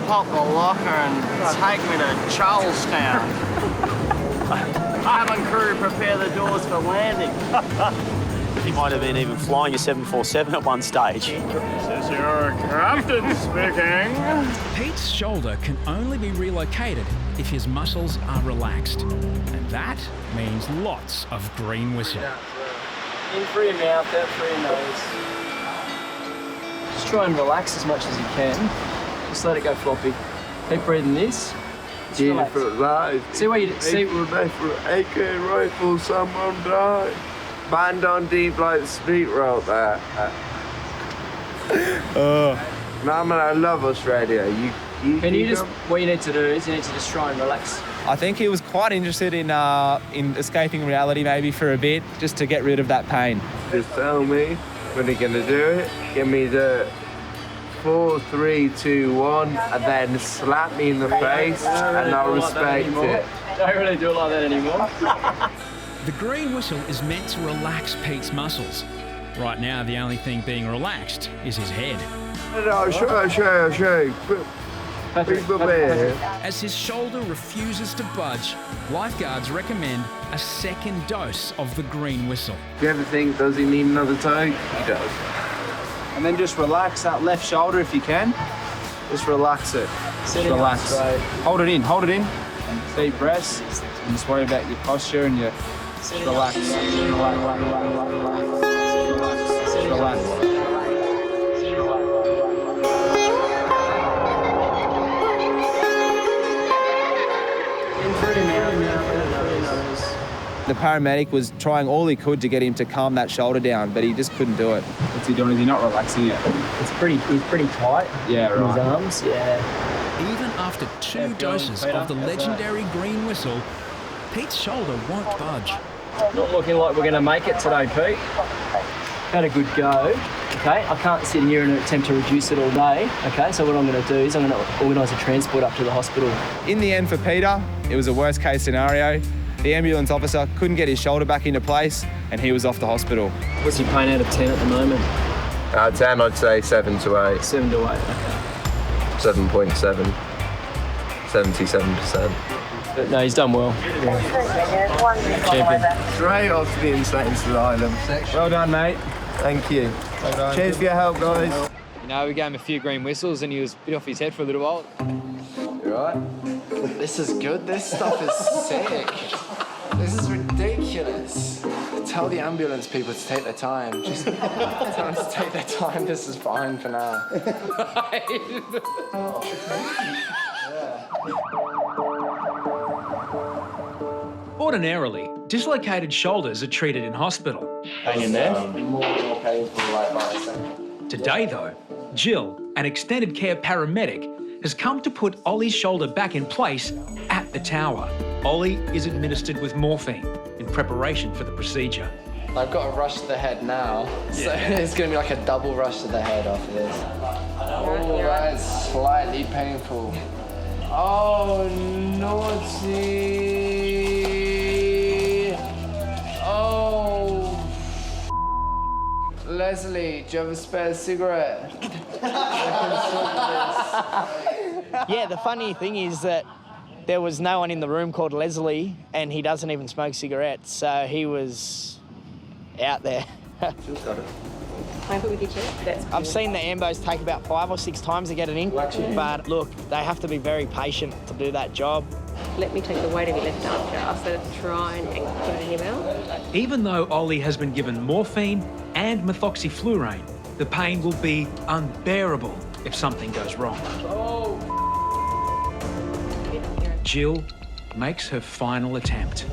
pop the locker and take me to Charlestown. Cabin crew prepare the doors for landing. He might have been even flying a 747 at one stage. This is your captain speaking. Pete's shoulder can only be relocated if his muscles are relaxed. And that means lots of green whistle. In through your mouth, out through your nose. Just try and relax as much as you can. Just let it go floppy. Keep breathing this. Beautiful life. See where you see. People left for AK rifle, someone died. Band on deep like the street wrote that. No, man, I love Australia. What you need to do is you need to just try and relax. I think he was quite interested in escaping reality maybe for a bit, just to get rid of that pain. Just tell me when you're gonna do it. Give me the 4, 3, 2, 1, and then slap me in the face, and I'll respect it. Don't really do it like that anymore. The green whistle is meant to relax Pete's muscles. Right now, the only thing being relaxed is his head. I'll show you. As his shoulder refuses to budge, lifeguards recommend a second dose of the green whistle. Do you ever think, does he need another toe? He does. And then just relax that left shoulder if you can. Just relax it. Just relax. Hold it in. Deep breaths. And just worry about your posture and your... Just relax. Relax. The paramedic was trying all he could to get him to calm that shoulder down, but he just couldn't do it. What's he doing? Is he not relaxing it? He's pretty tight. Yeah, right. His arms, yeah. Even after 2 doses of the legendary green whistle, Pete's shoulder won't budge. Not looking like we're going to make it today, Pete. Had a good go. Okay, I can't sit here and attempt to reduce it all day. Okay, so what I'm going to do is I'm going to organise a transport up to the hospital. In the end for Peter, it was a worst case scenario. The ambulance officer couldn't get his shoulder back into place and he was off to hospital. What's your pain out of 10 at the moment? 10, I'd say 7 to 8. 7 to 8, okay. 7.7. 77%. But no, he's done well. Champion. Straight off the insane asylum. Well done, mate. Thank you. Well done. Cheers for your help, guys. You know, we gave him a few green whistles and he was a bit off his head for a little while. You alright? This is good. This stuff is sick. This is ridiculous. Tell the ambulance people to take their time. Just tell them to take their time. This is fine for now. Ordinarily, dislocated shoulders are treated in hospital. Hang in there. More painful right by a second. Today, though, Jill, an extended care paramedic, has come to put Ollie's shoulder back in place at the tower. Ollie is administered with morphine in preparation for the procedure. I've got a rush to the head now, so it's going to be like a double rush to the head after this. Oh, that's slightly painful. Oh, naughty. Oh. Leslie, do you have a spare cigarette? Yeah, the funny thing is that there was no one in the room called Leslie, and he doesn't even smoke cigarettes, so he was out there. I've seen the ambos take about 5 or 6 times to get it in, but look, they have to be very patient to do that job. Let me take the weight of your left arm, I'll sort of try and put it in your mouth. Even though Ollie has been given morphine and methoxyflurane, the pain will be unbearable if something goes wrong. Jill makes her final attempt.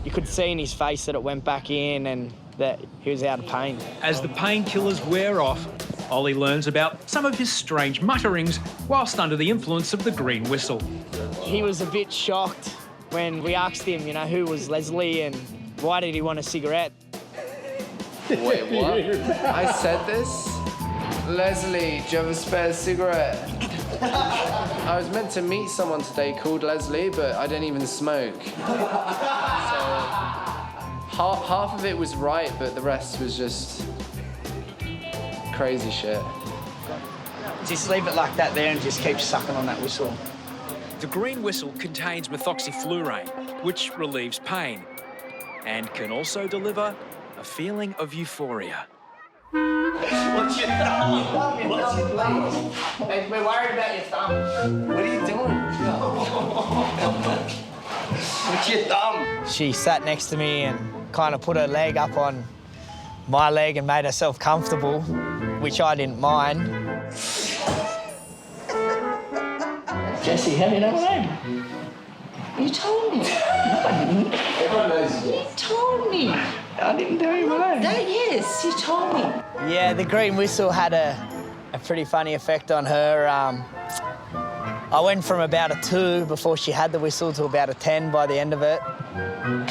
You could see in his face that it went back in and that he was out of pain. As the painkillers wear off, Ollie learns about some of his strange mutterings whilst under the influence of the green whistle. He was a bit shocked when we asked him, you know, who was Leslie and why did he want a cigarette? Wait, what? I said this? Leslie, do you have a spare cigarette? I was meant to meet someone today called Leslie, but I don't even smoke. So, half of it was right, but the rest was just crazy shit. Just leave it like that there and just keep sucking on that whistle. The green whistle contains methoxyfluorine, which relieves pain and can also deliver a feeling of euphoria. What's your thumb? What's your thumb? Hey, we're worried about your thumb. What are you doing? What's your thumb? She sat next to me and kind of put her leg up on my leg and made herself comfortable, which I didn't mind. Jesse, how do you know my name? You told me. No, I didn't. Everyone knows you. You told me. I didn't tell you my name. Yes, you told me. Yeah, the green whistle had a pretty funny effect on her. I went from about a 2 before she had the whistle to about a 10 by the end of it. I've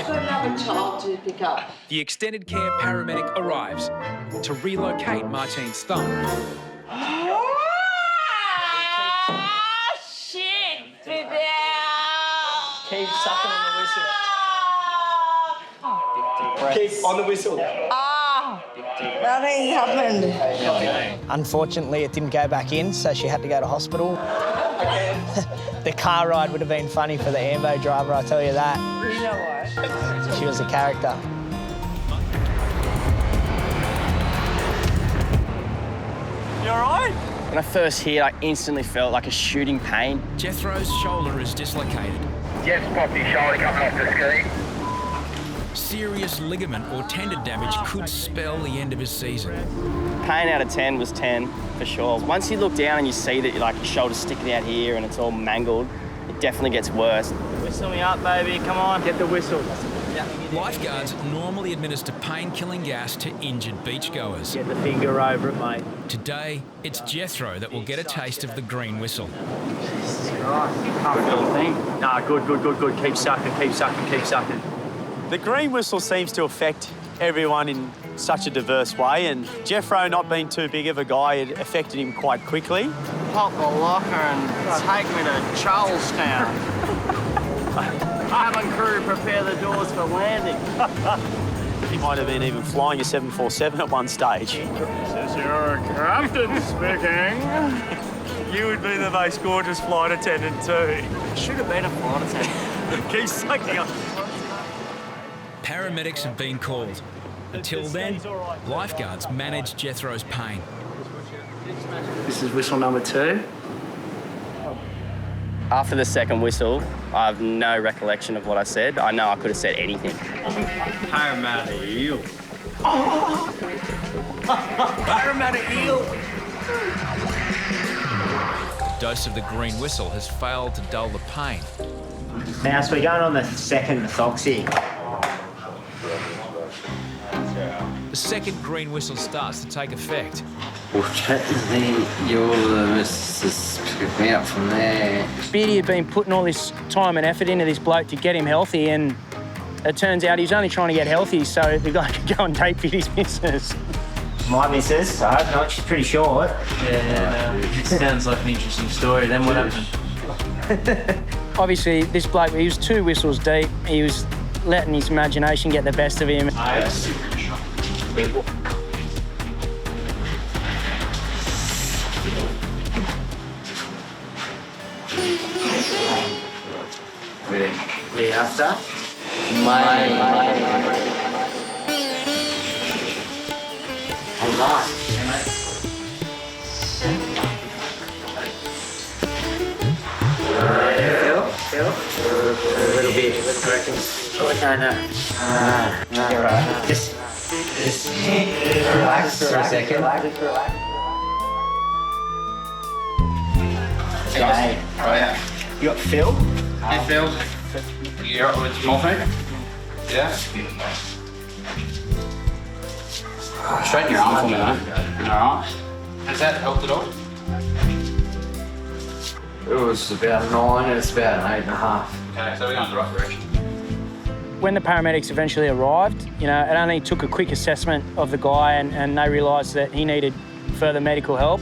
got another child to pick up. The extended care paramedic arrives to relocate Martine's thumb. Keep sucking on the whistle. Keep on the whistle. Nothing happened. Unfortunately, it didn't go back in, so she had to go to hospital. The car ride would have been funny for the ambo driver, I'll tell you that. You know what? She was a character. You all right? When I first hit, I instantly felt like a shooting pain. Jethro's shoulder is dislocated. Yes, popped his shoulder coming off the ski. Serious ligament or tendon damage could spell the end of his season. Pain out of 10 was 10 for sure. Once you look down and you see that like your shoulder's sticking out here and it's all mangled, it definitely gets worse. Whistle me up, baby. Come on. Get the whistle. Lifeguards normally administer pain-killing gas to injured beachgoers. Get the finger over it, mate. Today, it's Jethro that will get a taste of the green whistle. Nah, good. Keep sucking. The green whistle seems to affect everyone in such a diverse way, and Jethro, not being too big of a guy, it affected him quite quickly. Pop the locker and take me to Charlestown. Cabin crew prepare the doors for landing. He might have been even flying a 747 at one stage. This is your captain speaking. You would be the most gorgeous flight attendant too. Should have been a flight attendant. Keep sucking up. Paramedics have been called. Until then, lifeguards manage Jethro's pain. This is whistle number 2. After the second whistle, I have no recollection of what I said. I know I could have said anything. Paramedic eel. Paramedic eel. The dose of the green whistle has failed to dull the pain. Now, so we're going on the second methoxy. The second green whistle starts to take effect. We'll chat to you'll just pick me up from there. Beardy had been putting all this time and effort into this bloke to get him healthy, and it turns out he's only trying to get healthy so the guy could go and date Beardy's missus. My missus, I hope not, she's pretty short. Yeah, it sounds like an interesting story. Then what happened? Obviously, this bloke, he was 2 whistles deep. He was letting his imagination get the best of him. Me after? Phil? A little bit. No. You're right. Just relax for a second. Okay. Right. You got Phil? Hey, Phil. You're up with morphine? Yeah? Straighten your arm for me, mate. Alright. Has that helped at all? It was about 9 and it's about 8.5. Okay, so we're going in the right direction. When the paramedics eventually arrived, you know, it only took a quick assessment of the guy and they realised that he needed further medical help.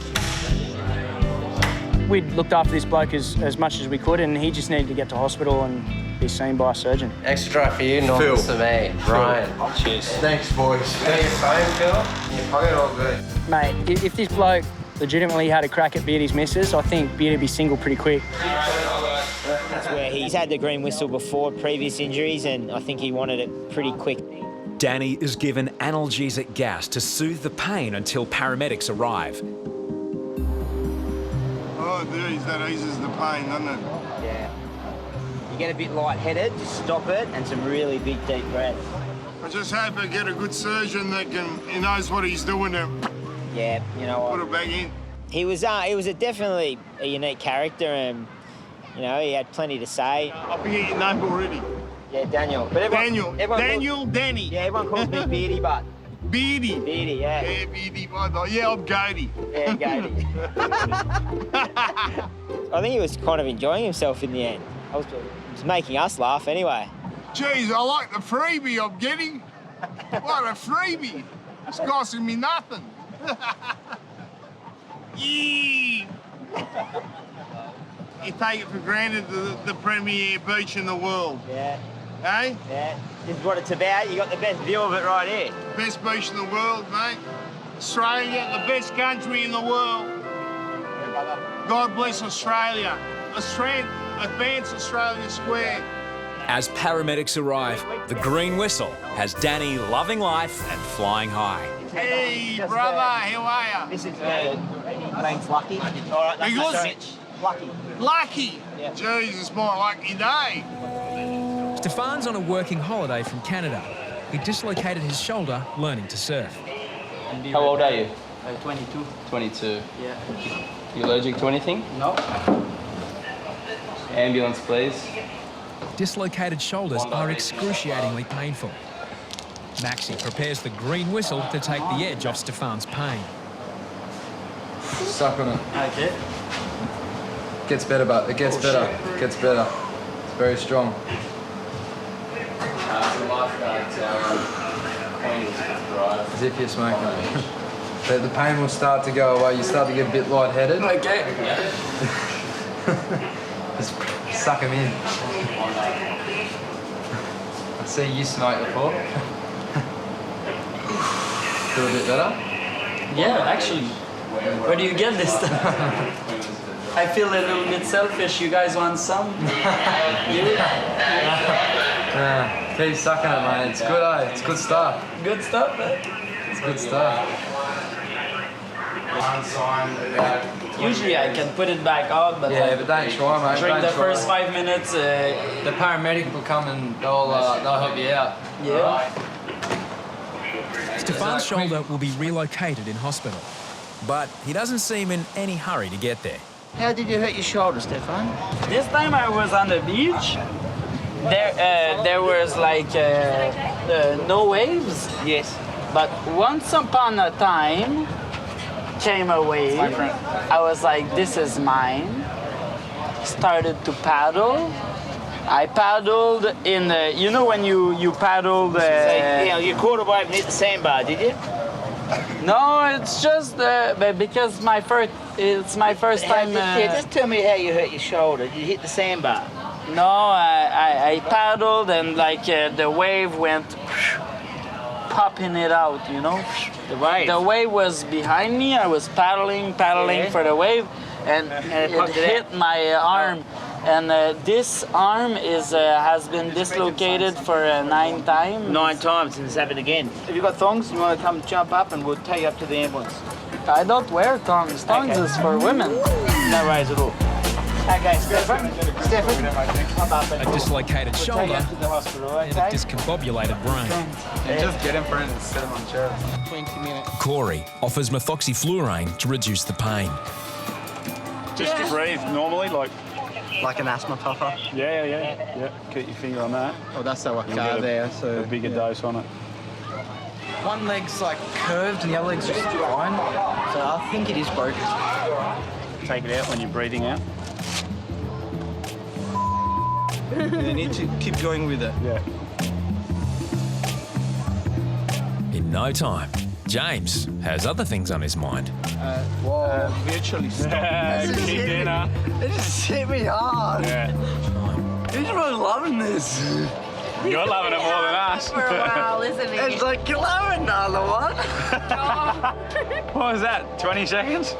We'd looked after this bloke as much as we could and he just needed to get to hospital and be seen by a surgeon. Extra dry for you, normal for me. Ryan. Cheers. Thanks, boys. Got your phone, Phil? Your pocket all good. Mate, if this bloke legitimately had a crack at Beardy's missus, I think Beardy'd be single pretty quick. That's where he's had the green whistle before previous injuries, and I think he wanted it pretty quick. Danny is given analgesic gas to soothe the pain until paramedics arrive. Oh, geez, that eases the pain, doesn't it? Yeah. You get a bit lightheaded, just stop it, and some really big deep breaths. I just hope I get a good surgeon that he knows what he's doing to Yeah, you know what? put it back in. He was definitely a unique character, and you know he had plenty to say. I forget your name already. Yeah, Daniel. But Danny. Yeah, everyone calls me Beardy, but Beardy. Beardy, yeah. Yeah, Beardy. Yeah, I'm Gatey. Yeah, Gatey. I think he was kind of enjoying himself in the end. It was making us laugh anyway. Jeez, I like the freebie I'm getting. What a freebie. It's costing me nothing. Yeah. You take it for granted the premier beach in the world. Yeah. Eh? Yeah. This is what it's about. You got the best view of it right here. Best beach in the world, mate. Australia, the best country in the world. God bless Australia. Advance Australia Square. As paramedics arrive, the green whistle has Danny loving life and flying high. Hey, brother, how are you? This is my name's Lucky. All right, that's my French. Lucky. Lucky? Yeah. Jesus, my lucky day. Stefan's on a working holiday from Canada. He dislocated his shoulder learning to surf. How old are you? 22. 22. Yeah. You allergic to anything? No. Ambulance, please. Dislocated shoulders are excruciatingly painful. Maxi prepares the green whistle to take the edge off Stefan's pain. Suck on it. Okay. Gets better, but it gets better. It gets better. It's very strong. As if you're smoking it. The pain will start to go away. You start to get a bit lightheaded. Okay. Just suck them in. I see you smoke before. Feel a bit better? Yeah, actually. Where do you get this stuff? I feel a little bit selfish. You guys want some? You? Keep sucking it, mate. It's good, eh? It's good stuff. Good stuff, eh? It's good stuff. Usually I can put it back out, but yeah, but don't try, mate. During don't the try. first 5 minutes, the paramedic will come and they'll help you out. Yeah. Stefan's shoulder will be relocated in hospital, but he doesn't seem in any hurry to get there. How did you hurt your shoulder, Stefan? This time I was on the beach. There was like no waves. Yes. But once upon a time came a wave. I was like, this is mine. Started to paddle. I paddled in the, you know when you paddled... yeah, you caught a wave and hit the sandbar, did you? No, it's just because it's my first time... yeah, just tell me how you hurt your shoulder. Did you hit the sandbar? No, I paddled and like the wave went popping it out, you know? The wave? The wave was behind me. I was paddling for the wave, and it hit my arm. And this arm has been dislocated for 9 times. 9 times, and it's happened again. Have you got thongs? You want to come jump up and we'll take you up to the ambulance? I don't wear thongs. Thongs is for women. No worries at all. Okay, Stefan, A dislocated shoulder and a discombobulated brain. Yeah, just get in front and sit him on the chair. 20 minutes. Corey offers methoxyfluorine to reduce the pain. Just to breathe normally, like an asthma puffer. Yeah. Keep your finger on that. Oh, that's our You'll car get there. So a bigger dose on it. one leg's like curved and the other leg's just fine. So I think it is broken. Take it out when you're breathing out. You need to keep going with it. Yeah. In no time, James has other things on his mind. Virtually stopped. Good dinner. It just hit me hard. Yeah. He's really loving this. You're loving it more than us. For a while, isn't he? It's like, can I have another one? What was that, 20 seconds?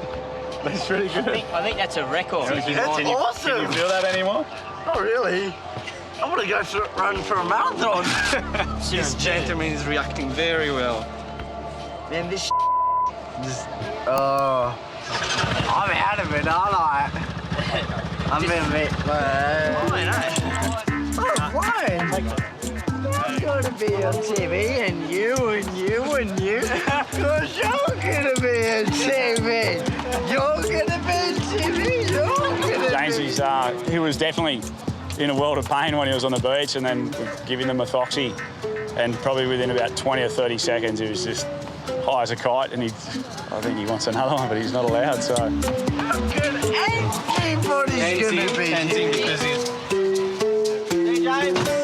That's pretty good. I think that's a record. That's awesome. Can you feel that anymore? Not really. I want to go run for a marathon. This gentleman is reacting very well. Man, this oh, I'm out of it, aren't I? I'm in a bit, man. I'm fine. I'm going to be on TV, and you. Because you're going to be on TV. You're going to be on TV. James, he was definitely in a world of pain when he was on the beach, and then giving them a thoxy, and probably within about 20 or 30 seconds, he was just high as a kite, and I think he wants another one, but he's not allowed, so. How good everybody's going to be. Kenzie, because he's... Hey, James.